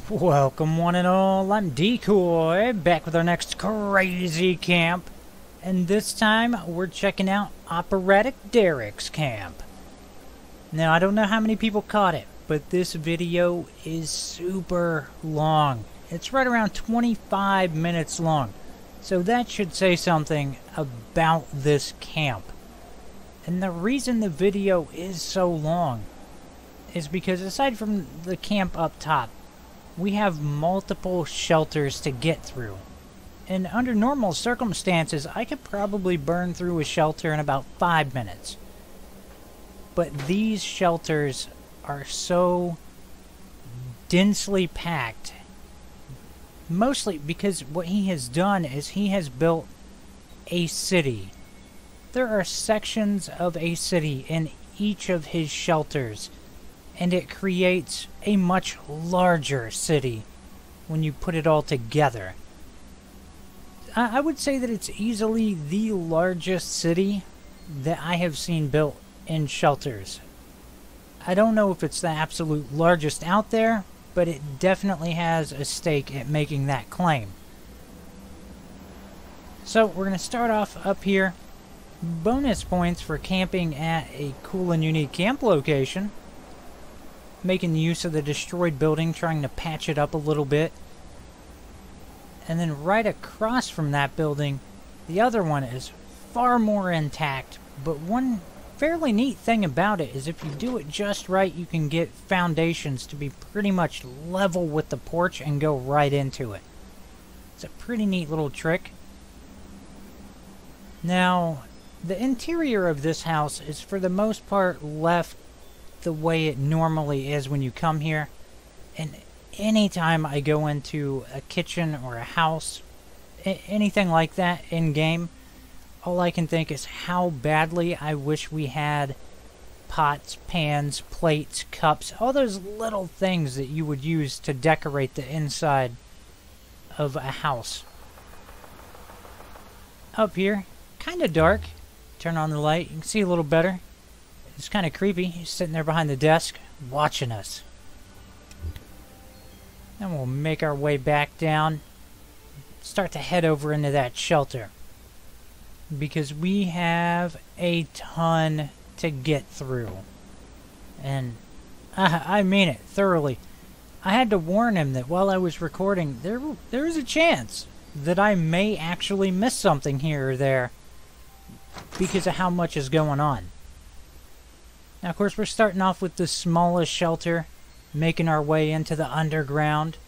Welcome one and all, I'm Decoy, back with our next crazy camp. And this time, we're checking out Operatic Derek's camp. Now, I don't know how many people caught it, but this video is super long. It's right around 25 minutes long. So that should say something about this camp. And the reason the video is so long is because aside from the camp up top, we have multiple shelters to get through. And under normal circumstances, I could probably burn through a shelter in about 5 minutes. But these shelters are so densely packed, mostly because what he has done is he has built a city. There are sections of a city in each of his shelters, and it creates a much larger city when you put it all together. I would say that it's easily the largest city that I have seen built in shelters. I don't know if it's the absolute largest out there, but it definitely has a stake at making that claim. So we're going to start off up here. Bonus points for camping at a cool and unique camp location. Making use of the destroyed building, trying to patch it up a little bit. And then right across from that building, the other one is far more intact. But one fairly neat thing about it is if you do it just right, you can get foundations to be pretty much level with the porch and go right into it. It's a pretty neat little trick. Now, the interior of this house is for the most part left the way it normally is when you come here. And anytime I go into a kitchen or a house, anything like that in game, all I can think is how badly I wish we had pots, pans, plates, cups, all those little things that you would use to decorate the inside of a house. Up here, kind of dark. Turn on the light, you can see a little better. It's kind of creepy. He's sitting there behind the desk, watching us. Then we'll make our way back down. Start to head over into that shelter. Because we have a ton to get through. And I mean it thoroughly. I had to warn him that while I was recording, there is a chance that I may actually miss something here or there because of how much is going on. Now, of course, we're starting off with the smallest shelter, making our way into the underground.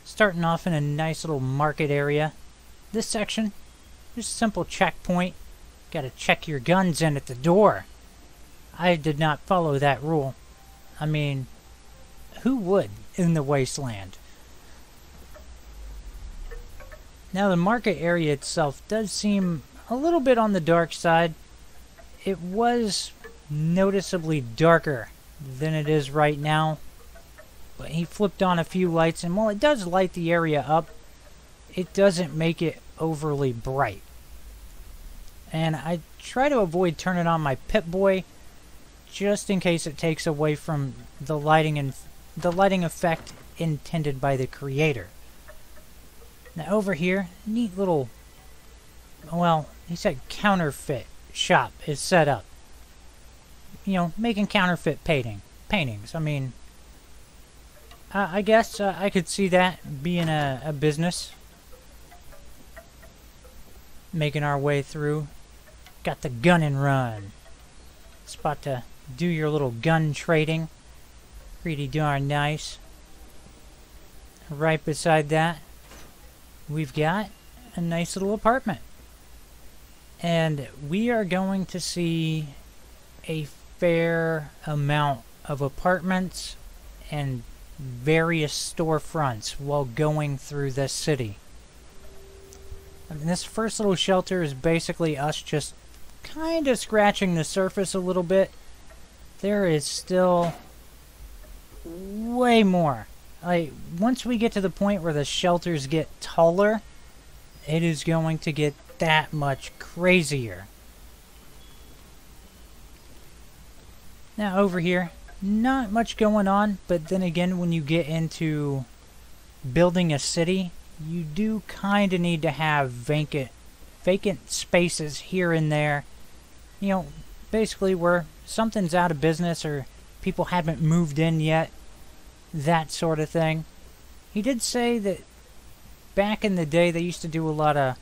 Starting off in a nice little market area. This section, just a simple checkpoint. Gotta check your guns in at the door. I did not follow that rule. I mean, who would in the wasteland? Now, the market area itself does seem a little bit on the dark side. It was noticeably darker than it is right now, but he flipped on a few lights, and while it does light the area up, it doesn't make it overly bright. And I try to avoid turning on my Pip-Boy just in case it takes away from the lighting and the lighting effect intended by the creator. Now over here, neat little, well, he said counterfeit shop is set up. You know, making counterfeit paintings. I mean, I guess I could see that being a business. Making our way through. Got the gun and run. Spot to do your little gun trading. Pretty darn nice. Right beside that, we've got a nice little apartment. And we are going to see a fair amount of apartments and various storefronts while going through this city. And this first little shelter is basically us just kind of scratching the surface a little bit. There is still way more. Like, once we get to the point where the shelters get taller, it is going to get that much crazier. Now over here, not much going on, but then again, when you get into building a city, you do kind of need to have vacant spaces here and there. You know, basically where something's out of business or people haven't moved in yet, that sort of thing. He did say that back in the day they used to do a lot of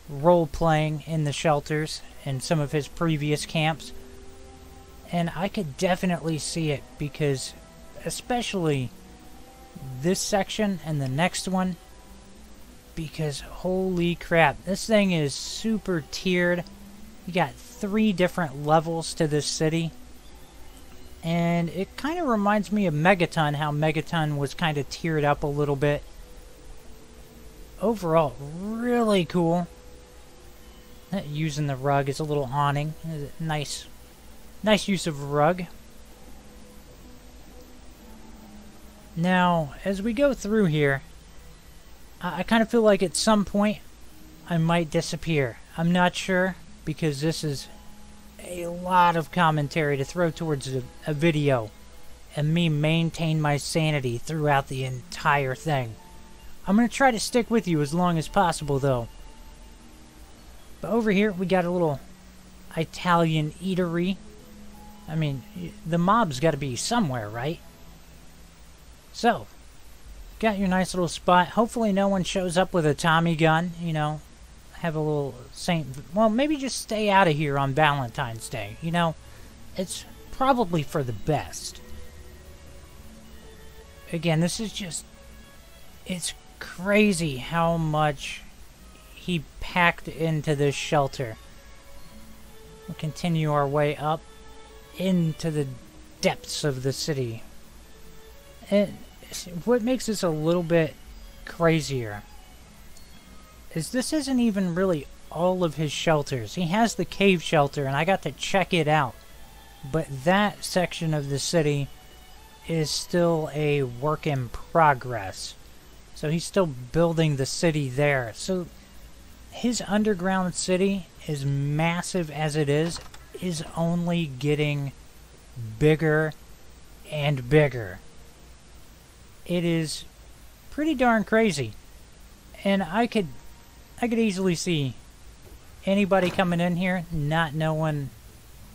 role-playing in the shelters in some of his previous camps. And I could definitely see it because especially this section and the next one, because holy crap, this thing is super tiered. You got 3 different levels to this city. And it kind of reminds me of Megaton, how Megaton was kind of tiered up a little bit. Overall, really cool. Using the rug as a little awning. Nice use of a rug. Now, as we go through here, I kind of feel like at some point I might disappear. I'm not sure, because this is a lot of commentary to throw towards a video, and me maintain my sanity throughout the entire thing. I'm going to try to stick with you as long as possible, though. But over here, we got a little Italian eatery. I mean, the mob's got to be somewhere, right? So, got your nice little spot. Hopefully no one shows up with a Tommy gun, you know. Have a little well, maybe just stay out of here on Valentine's Day, you know. It's probably for the best. Again, this is just, it's crazy how much he packed into this shelter. We'll continue our way up into the depths of the city. And what makes this a little bit crazier is this isn't even really all of his shelters. He has the cave shelter, and I got to check it out. But that section of the city is still a work in progress. So he's still building the city there. So his underground city, as massive as it is only getting bigger and bigger. It is pretty darn crazy. And I could easily see anybody coming in here not knowing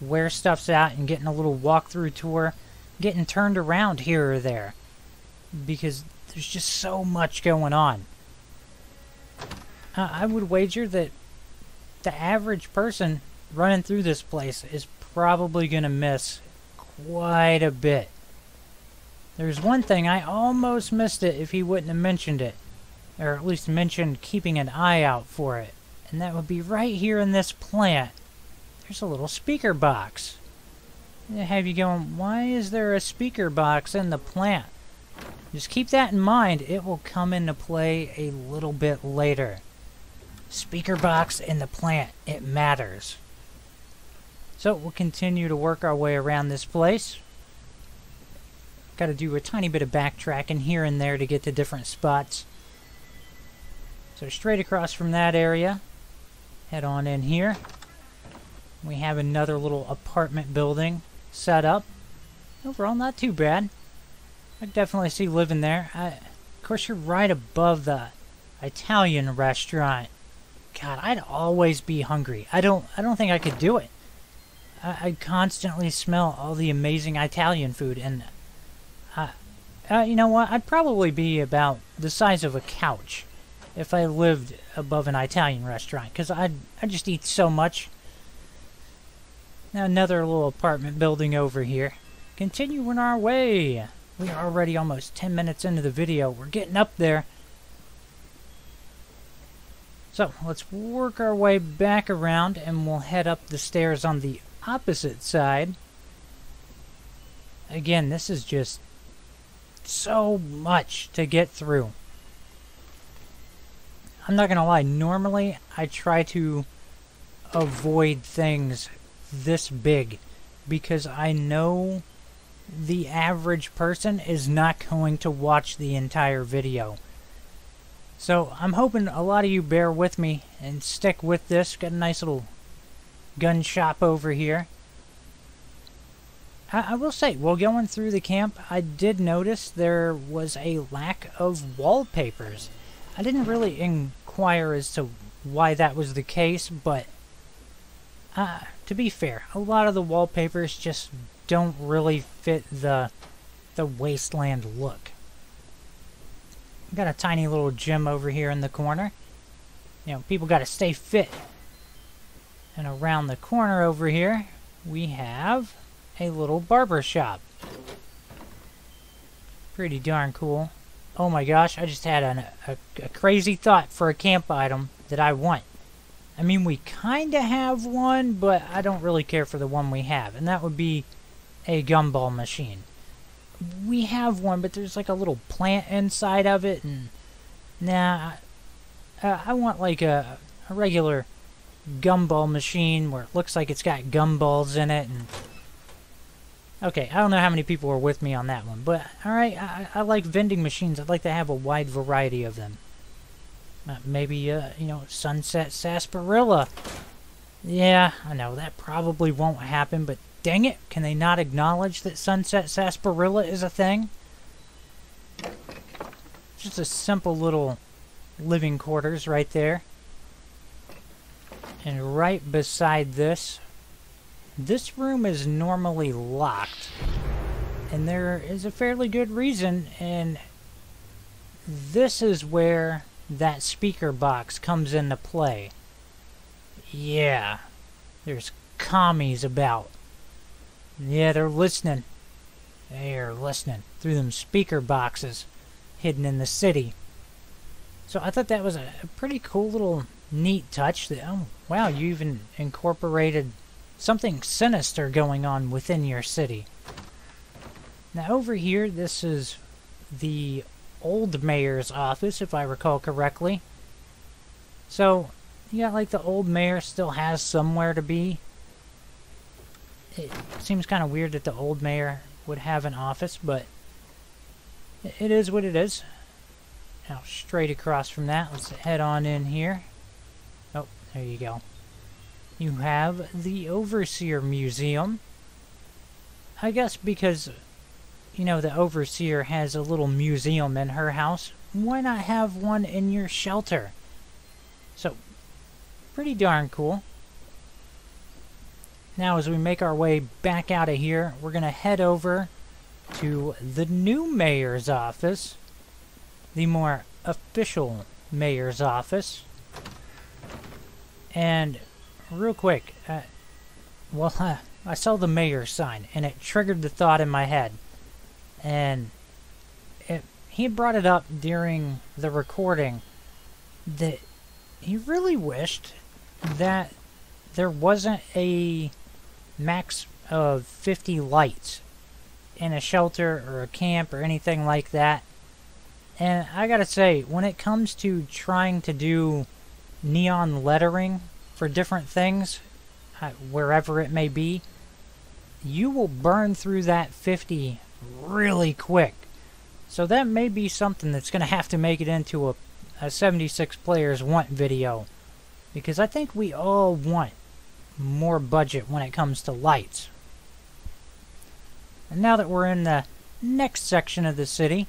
where stuff's at and getting a little walkthrough tour, getting turned around here or there, because there's just so much going on. I would wager that the average person running through this place is probably going to miss quite a bit. There's one thing, I almost missed it if he wouldn't have mentioned it, or at least mentioned keeping an eye out for it, and that would be right here in this plant. There's a little speaker box. They have you going, why is there a speaker box in the plant? Just keep that in mind. It will come into play a little bit later. Speaker box in the plant. It matters. So we'll continue to work our way around this place. Got to do a tiny bit of backtracking here and there to get to different spots. So straight across from that area, head on in here. We have another little apartment building set up. Overall, not too bad. I definitely see living there. Of course, you're right above the Italian restaurant. God, I'd always be hungry. I don't think I could do it. I constantly smell all the amazing Italian food, and you know what? I'd probably be about the size of a couch if I lived above an Italian restaurant, because I just eat so much. Now another little apartment building over here. Continuing our way. We are already almost 10 minutes into the video. We're getting up there. So let's work our way back around, and we'll head up the stairs on the opposite side. Again, this is just so much to get through. I'm not gonna lie, normally I try to avoid things this big because I know the average person is not going to watch the entire video. So I'm hoping a lot of you bear with me and stick with this. Got a nice little gun shop over here. I will say, while going through the camp, I did notice there was a lack of wallpapers. I didn't really inquire as to why that was the case, but to be fair, a lot of the wallpapers just don't really fit the wasteland look. Got a tiny little gym over here in the corner. You know, people got to stay fit. And around the corner over here, we have a little barber shop. Pretty darn cool. Oh my gosh, I just had a crazy thought for a camp item that I want. I mean, we kind of have one, but I don't really care for the one we have. And that would be a gumball machine. We have one, but there's like a little plant inside of it. And nah, I want like a regular gumball machine where it looks like it's got gumballs in it. And okay, I don't know how many people are with me on that one, but alright, I like vending machines. I'd like to have a wide variety of them. Maybe, you know, Sunset Sarsaparilla. Yeah, I know, that probably won't happen, but dang it, can they not acknowledge that Sunset Sarsaparilla is a thing? Just a simple little living quarters right there. And right beside this room is normally locked. And there is a fairly good reason, and this is where that speaker box comes into play. Yeah, there's commies about. Yeah, they're listening. They're listening through them speaker boxes hidden in the city. So I thought that was a pretty cool little neat touch. That, oh, wow, you even incorporated something sinister going on within your city. Now over here, this is the old mayor's office, if I recall correctly. So, you got like the old mayor still has somewhere to be. It seems kind of weird that the old mayor would have an office, but it is what it is. Now, straight across from that, let's head on in here. Oh, there you go. You have the Overseer Museum. I guess because, you know, the Overseer has a little museum in her house, why not have one in your shelter? So, pretty darn cool. Now, as we make our way back out of here, we're going to head over to the new mayor's office. The more official mayor's office. And real quick, I saw the mayor's sign, and it triggered the thought in my head. And he had brought it up during the recording that he really wished that there wasn't a max of 50 lights in a shelter or a camp or anything like that. And I gotta say, when it comes to trying to do neon lettering for different things, wherever it may be, you will burn through that 50 really quick. So that may be something that's going to have to make it into a 76 players want video. Because I think we all want more budget when it comes to lights. And now that we're in the next section of the city,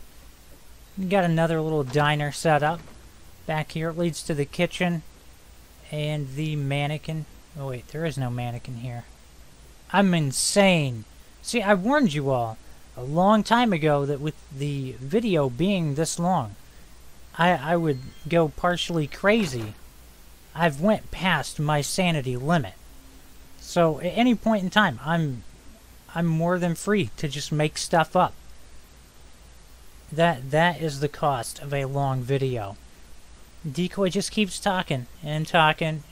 we got another little diner set up. Back here it leads to the kitchen and the mannequin. Oh wait, there is no mannequin here. I'm insane. See, I warned you all a long time ago that with the video being this long, I would go partially crazy. I've went past my sanity limit. So at any point in time, I'm more than free to just make stuff up. That is the cost of a long video. Decoy just keeps talking, and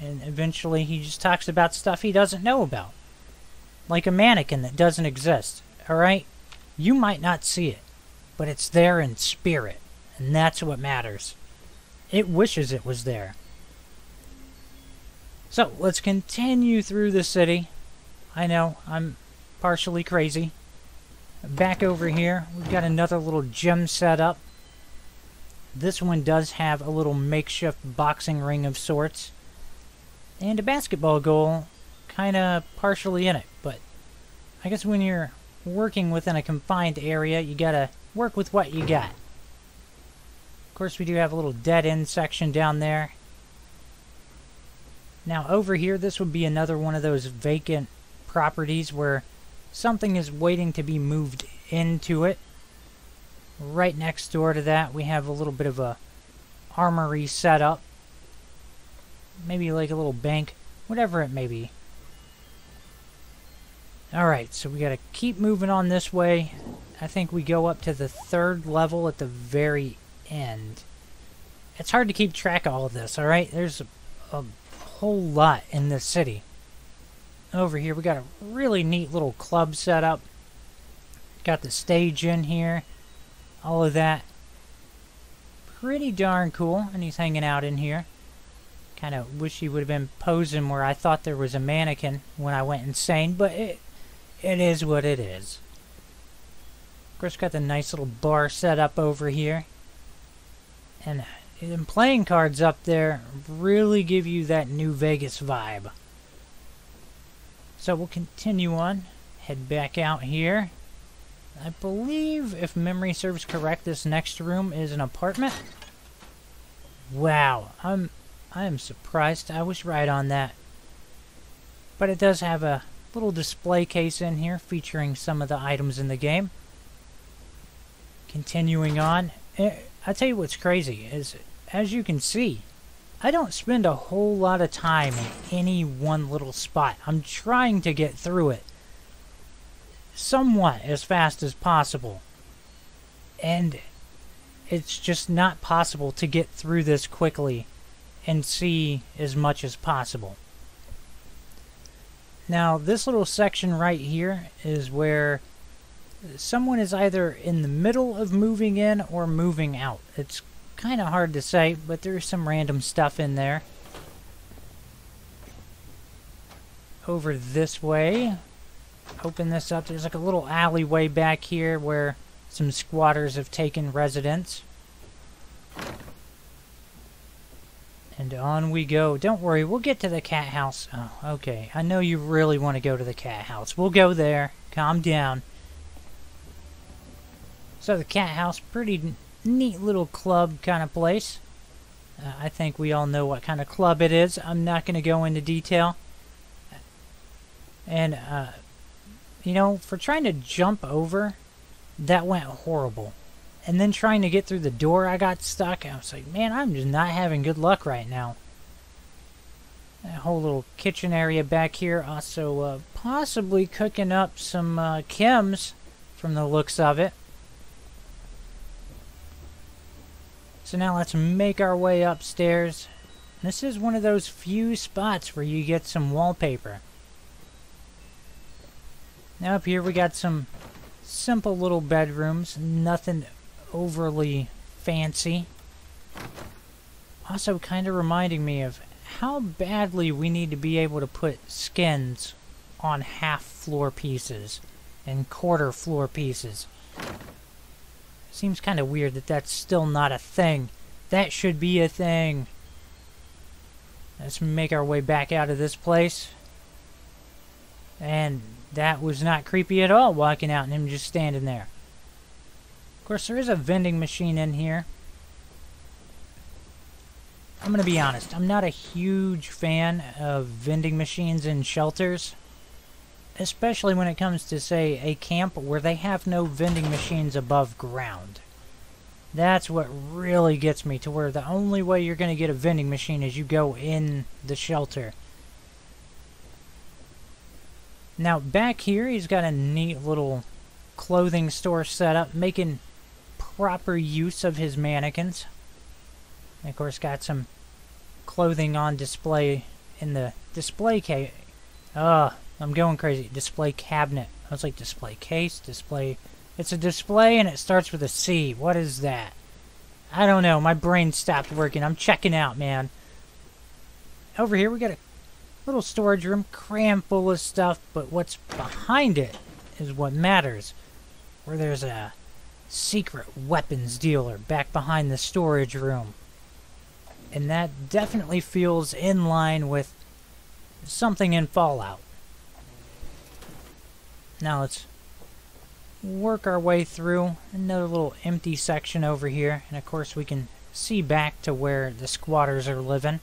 eventually he just talks about stuff he doesn't know about. Like a mannequin that doesn't exist, alright? You might not see it, but it's there in spirit, and that's what matters. It wishes it was there. So, let's continue through the city. I know, I'm partially crazy. Back over here, we've got another little gym set up. This one does have a little makeshift boxing ring of sorts. And a basketball goal, kind of partially in it. But I guess when you're working within a confined area, you gotta work with what you got. Of course, we do have a little dead-end section down there. Now, over here, this would be another one of those vacant properties where something is waiting to be moved into it. Right next door to that, we have a little bit of a armory set up. Maybe like a little bank, whatever it may be. Alright, so we gotta keep moving on this way. I think we go up to the 3rd level at the very end. It's hard to keep track of all of this, alright? There's a whole lot in this city. Over here, we got a really neat little club set up. Got the stage in here. All of that. Pretty darn cool. And he's hanging out in here. Kind of wish he would have been posing where I thought there was a mannequin when I went insane, but it is what it is. Of course, got the nice little bar set up over here. And playing cards up there really give you that New Vegas vibe. So we'll continue on. Head back out here. I believe, if memory serves correct, this next room is an apartment. Wow, I am surprised. I was right on that. But it does have a little display case in here featuring some of the items in the game. Continuing on. I tell you what's crazy is, as you can see, I don't spend a whole lot of time in any one little spot. I'm trying to get through it somewhat as fast as possible. And it's just not possible to get through this quickly and see as much as possible. Now, this little section right here is where someone is either in the middle of moving in or moving out. It's kind of hard to say, but there's some random stuff in there. Over this way. Open this up. There's like a little alleyway back here where some squatters have taken residence. And on we go. Don't worry, we'll get to the cat house. Oh, okay. I know you really want to go to the cat house. We'll go there. Calm down. So the cat house, pretty neat little club kind of place. I think we all know what kind of club it is. I'm not going to go into detail. And, you know, for trying to jump over, that went horrible. And then trying to get through the door, I got stuck. I was like, man, I'm just not having good luck right now. That whole little kitchen area back here. Also, possibly cooking up some chems from the looks of it. So now let's make our way upstairs. This is one of those few spots where you get some wallpaper. Now up here we got some simple little bedrooms. Nothing overly fancy. Also kind of reminding me of how badly we need to be able to put skins on half floor pieces and quarter floor pieces. Seems kind of weird that that's still not a thing. That should be a thing. Let's make our way back out of this place. And that was not creepy at all, walking out and him just standing there. Of course, there is a vending machine in here. I'm going to be honest. I'm not a huge fan of vending machines in shelters. Especially when it comes to, say, a camp where they have no vending machines above ground. That's what really gets me, to where the only way you're going to get a vending machine is you go in the shelter. Now, back here, he's got a neat little clothing store set up, making proper use of his mannequins. And of course, got some clothing on display in the display case. I'm going crazy. Display cabinet. I was like, display case, display. It's a display and it starts with a C. What is that? I don't know. My brain stopped working. I'm checking out, man. Over here we got a little storage room crammed full of stuff, but what's behind it is what matters. Where there's a secret weapons dealer back behind the storage room. And that definitely feels in line with something in Fallout. Now let's work our way through another little empty section over here, and of course we can see back to where the squatters are living.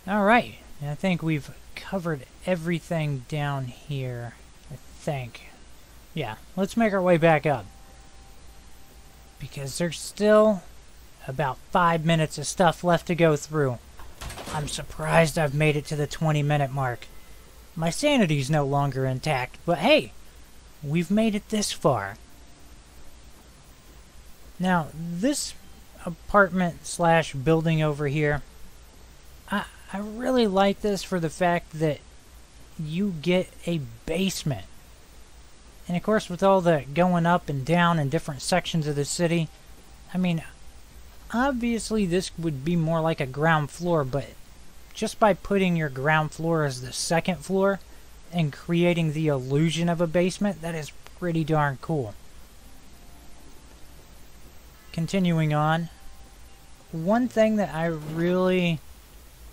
Alright, I think we've covered everything down here, I think. Yeah, let's make our way back up, because there's still about 5 minutes of stuff left to go through. I'm surprised I've made it to the 20-minute mark. My sanity's no longer intact, but hey, we've made it this far. Now, this apartment slash building over here, I really like this for the fact that you get a basement. And of course, with all the going up and down in different sections of the city, I mean, obviously this would be more like a ground floor, but just by putting your ground floor as the second floor and creating the illusion of a basement, that is pretty darn cool. Continuing on, one thing that I really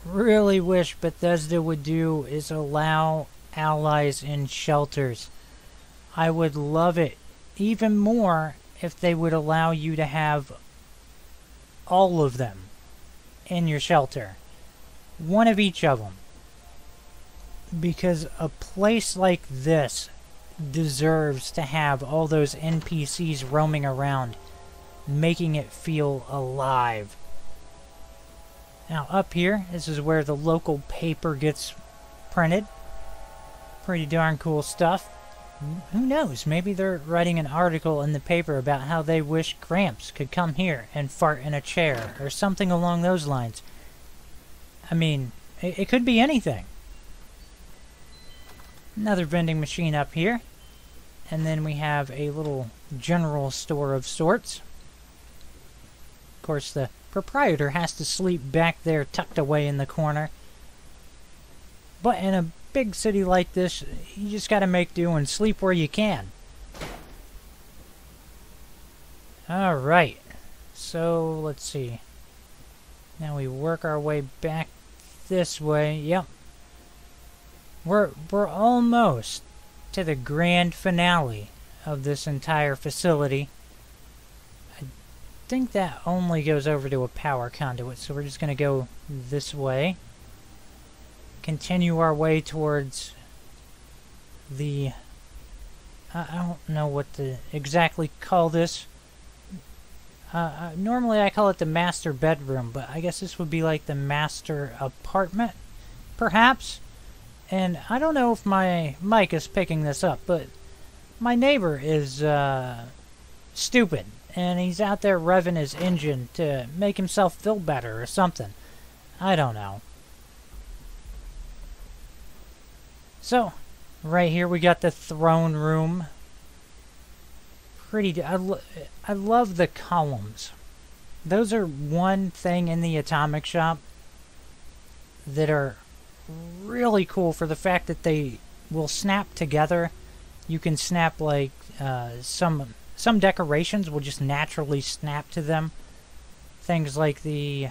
wish Bethesda would do is allow allies in shelters. I would love it even more if they would allow you to have all of them in your shelter. One of each of them. Because a place like this deserves to have all those NPCs roaming around, making it feel alive. Now up here, this is where the local paper gets printed. Pretty darn cool stuff. Who knows, maybe they're writing an article in the paper about how they wish Gramps could come here and fart in a chair, or something along those lines. I mean, it could be anything. Another vending machine up here. And then we have a little general store of sorts. Of course, the proprietor has to sleep back there tucked away in the corner. But in a big city like this, you just gotta make do and sleep where you can. Alright, so let's see. Now we work our way back this way. Yep. We're almost to the grand finale of this entire facility. I think that only goes over to a power conduit, so we're just gonna go this way. Continue our way towards the... I don't know what to exactly call this. Normally I call it the master bedroom, but I guess this would be like the master apartment, perhaps? And I don't know if my mic is picking this up, but my neighbor is stupid, and he's out there revving his engine to make himself feel better or something. I don't know. So, right here we got the throne room. Pretty... I love the columns. Those are one thing in the atomic shop that are really cool for the fact that they will snap together. You can snap like some decorations will just naturally snap to them. Things like the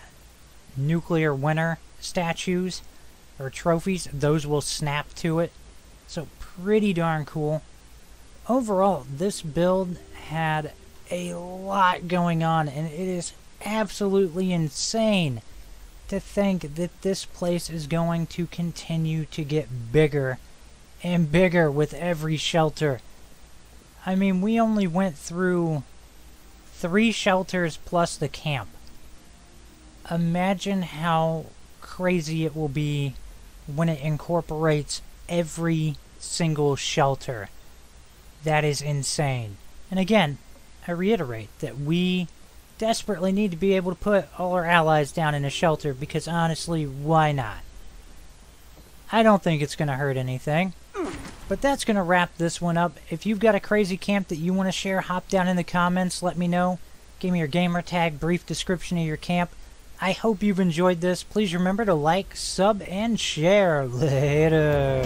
nuclear winter statues or trophies, those will snap to it. So pretty darn cool. Overall, this build had a lot going on, and it is absolutely insane to think that this place is going to continue to get bigger and bigger with every shelter. I mean, we only went through 3 shelters plus the camp. Imagine how crazy it will be when it incorporates every single shelter. That is insane. And again, I reiterate that we desperately need to be able to put all our allies down in a shelter, because honestly, why not? I don't think it's going to hurt anything. But that's going to wrap this one up. If you've got a crazy camp that you want to share, hop down in the comments, let me know. Give me your gamer tag, brief description of your camp. I hope you've enjoyed this. Please remember to like, sub, and share. Later.